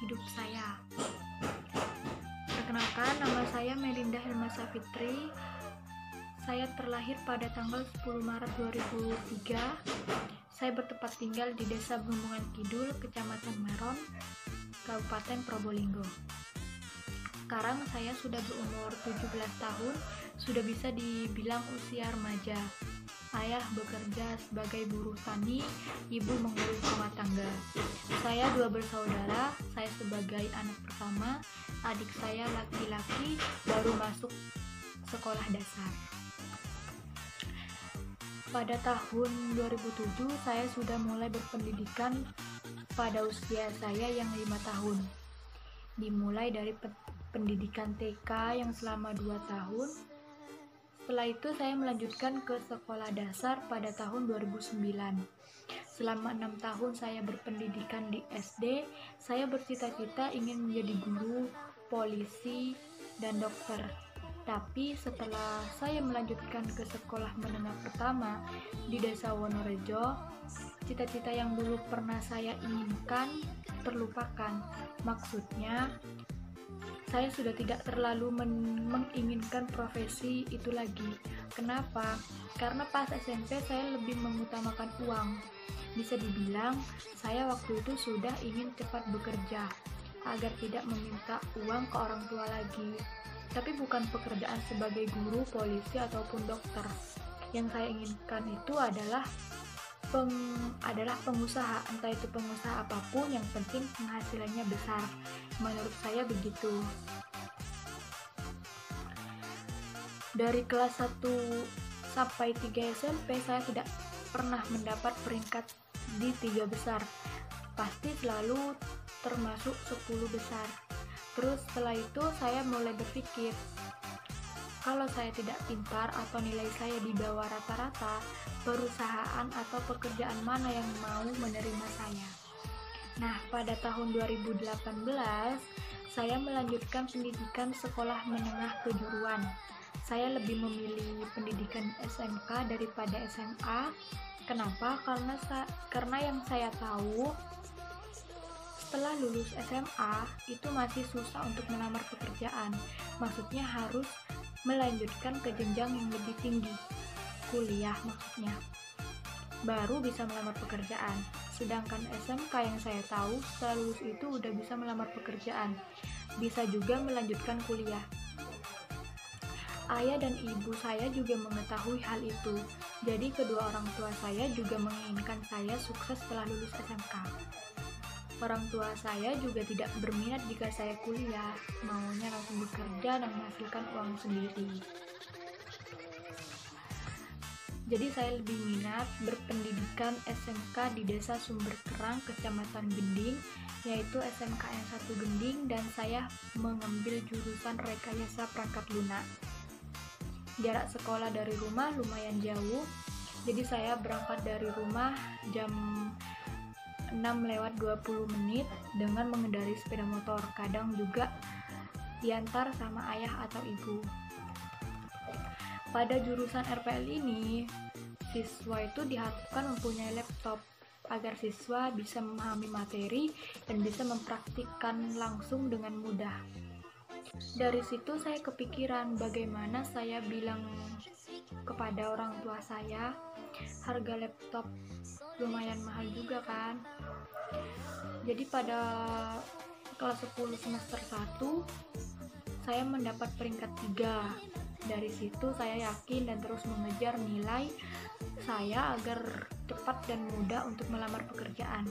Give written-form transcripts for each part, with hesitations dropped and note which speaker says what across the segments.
Speaker 1: hidup saya. Perkenalkan, nama saya Melinda Helmasa Fitri. Saya terlahir pada tanggal 10 Maret 2003. Saya bertempat tinggal di Desa Bumbungan Kidul, Kecamatan Meron, Kabupaten Probolinggo. Sekarang saya sudah berumur 17 tahun, sudah bisa dibilang usia remaja. Ayah bekerja sebagai buruh tani, ibu mengurus rumah tangga. Saya dua bersaudara, saya sebagai anak pertama, adik saya laki-laki baru masuk sekolah dasar. Pada tahun 2007 saya sudah mulai berpendidikan pada usia saya yang 5 tahun. Dimulai dari pendidikan TK yang selama 2 tahun. Setelah itu saya melanjutkan ke sekolah dasar pada tahun 2009. Selama 6 tahun saya berpendidikan di SD, saya bercita-cita ingin menjadi guru, polisi, dan dokter. Tapi setelah saya melanjutkan ke sekolah menengah pertama di Desa Wonorejo, cita-cita yang dulu pernah saya inginkan terlupakan. Maksudnya, saya sudah tidak terlalu menginginkan profesi itu lagi. Kenapa? Karena pas SMP saya lebih mengutamakan uang. Bisa dibilang, saya waktu itu sudah ingin cepat bekerja, agar tidak meminta uang ke orang tua lagi. Tapi bukan pekerjaan sebagai guru, polisi, ataupun dokter. Yang saya inginkan itu adalah pengusaha, entah itu pengusaha apapun, yang penting penghasilannya besar. Menurut saya begitu. Dari kelas 1 sampai 3 SMP saya tidak pernah mendapat peringkat di 3 besar. Pasti selalu termasuk 10 besar. Terus setelah itu saya mulai berpikir, kalau saya tidak pintar atau nilai saya di bawah rata-rata, perusahaan atau pekerjaan mana yang mau menerima saya? Nah, pada tahun 2018, saya melanjutkan pendidikan sekolah menengah kejuruan. Saya lebih memilih pendidikan SMK daripada SMA. Kenapa? Karena yang saya tahu, setelah lulus SMA itu masih susah untuk melamar pekerjaan. Maksudnya harus melanjutkan ke jenjang yang lebih tinggi, kuliah maksudnya, baru bisa melamar pekerjaan. Sedangkan SMK yang saya tahu, setelah lulus itu udah bisa melamar pekerjaan, bisa juga melanjutkan kuliah. Ayah dan ibu saya juga mengetahui hal itu, jadi kedua orang tua saya juga menginginkan saya sukses setelah lulus SMK. Orang tua saya juga tidak berminat jika saya kuliah, maunya langsung bekerja dan menghasilkan uang sendiri. Jadi saya lebih minat berpendidikan SMK di Desa Sumber Kerang, Kecamatan Gending, yaitu SMK yang 1 Gending, dan saya mengambil jurusan Rekayasa Perangkat Lunak. Jarak sekolah dari rumah lumayan jauh, jadi saya berangkat dari rumah jam 6:20 dengan mengendarai sepeda motor. Kadang juga diantar sama ayah atau ibu. Pada jurusan RPL ini, siswa itu diharapkan mempunyai laptop agar siswa bisa memahami materi dan bisa mempraktikkan langsung dengan mudah. Dari situ saya kepikiran bagaimana saya bilang kepada orang tua saya, harga laptop lumayan mahal juga kan. Jadi pada kelas 10 semester 1 saya mendapat peringkat 3. Dari situ saya yakin dan terus mengejar nilai saya agar cepat dan mudah untuk melamar pekerjaan.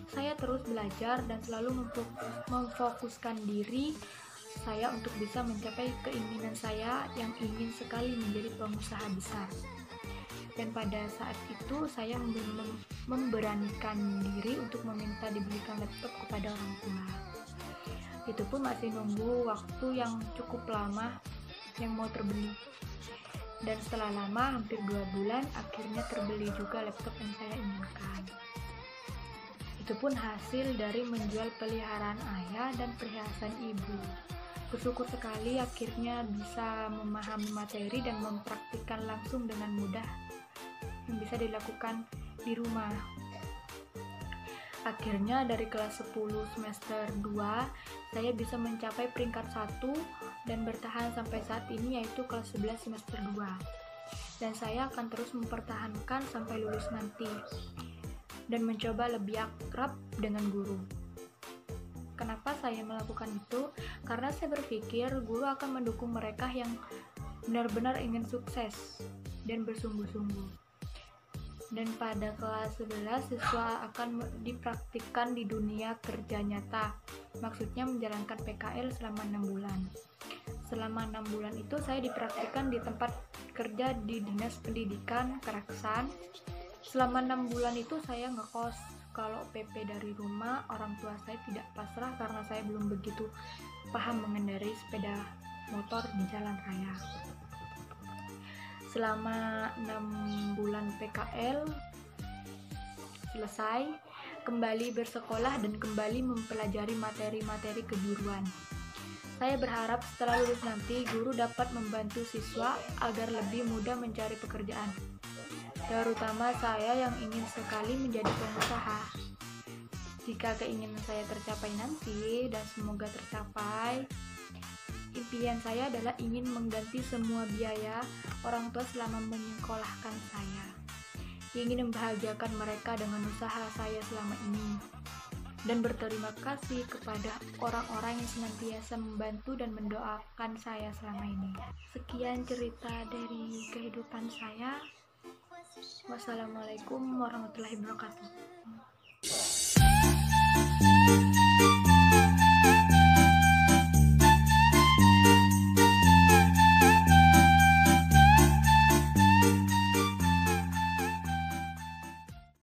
Speaker 1: Saya terus belajar dan selalu memfokuskan diri saya untuk bisa mencapai keinginan saya yang ingin sekali menjadi pengusaha besar. Dan pada saat itu saya memberanikan diri untuk meminta dibelikan laptop kepada orang tua. Itu pun masih nunggu waktu yang cukup lama yang mau terbeli. Dan setelah lama, hampir 2 bulan, akhirnya terbeli juga laptop yang saya inginkan. Itu pun hasil dari menjual peliharaan ayah dan perhiasan ibu. Bersyukur sekali akhirnya bisa memahami materi dan mempraktikkan langsung dengan mudah yang bisa dilakukan di rumah. Akhirnya dari kelas 10 semester 2 saya bisa mencapai peringkat 1 dan bertahan sampai saat ini, yaitu kelas 11 semester 2. Dan saya akan terus mempertahankan sampai lulus nanti dan mencoba lebih akrab dengan guru. Kenapa saya melakukan itu? Karena saya berpikir guru akan mendukung mereka yang benar-benar ingin sukses dan bersungguh-sungguh. Dan pada kelas 11 siswa akan dipraktikkan di dunia kerja nyata, maksudnya menjalankan PKL selama 6 bulan. Selama 6 bulan itu saya dipraktikkan di tempat kerja di Dinas Pendidikan Keraksan. Selama 6 bulan itu saya ngekos. Kalau PP dari rumah, orang tua saya tidak pasrah karena saya belum begitu paham mengendarai sepeda motor di jalan raya. Selama 6 bulan PKL selesai, kembali bersekolah dan kembali mempelajari materi-materi kejuruan. Saya berharap setelah lulus nanti, guru dapat membantu siswa agar lebih mudah mencari pekerjaan. Terutama saya yang ingin sekali menjadi pengusaha. Jika keinginan saya tercapai nanti, dan semoga tercapai, impian saya adalah ingin mengganti semua biaya orang tua selama menyekolahkan saya. Ingin membahagiakan mereka dengan usaha saya selama ini. Dan berterima kasih kepada orang-orang yang senantiasa membantu dan mendoakan saya selama ini. Sekian cerita dari kehidupan saya. Wassalamualaikum warahmatullahi wabarakatuh.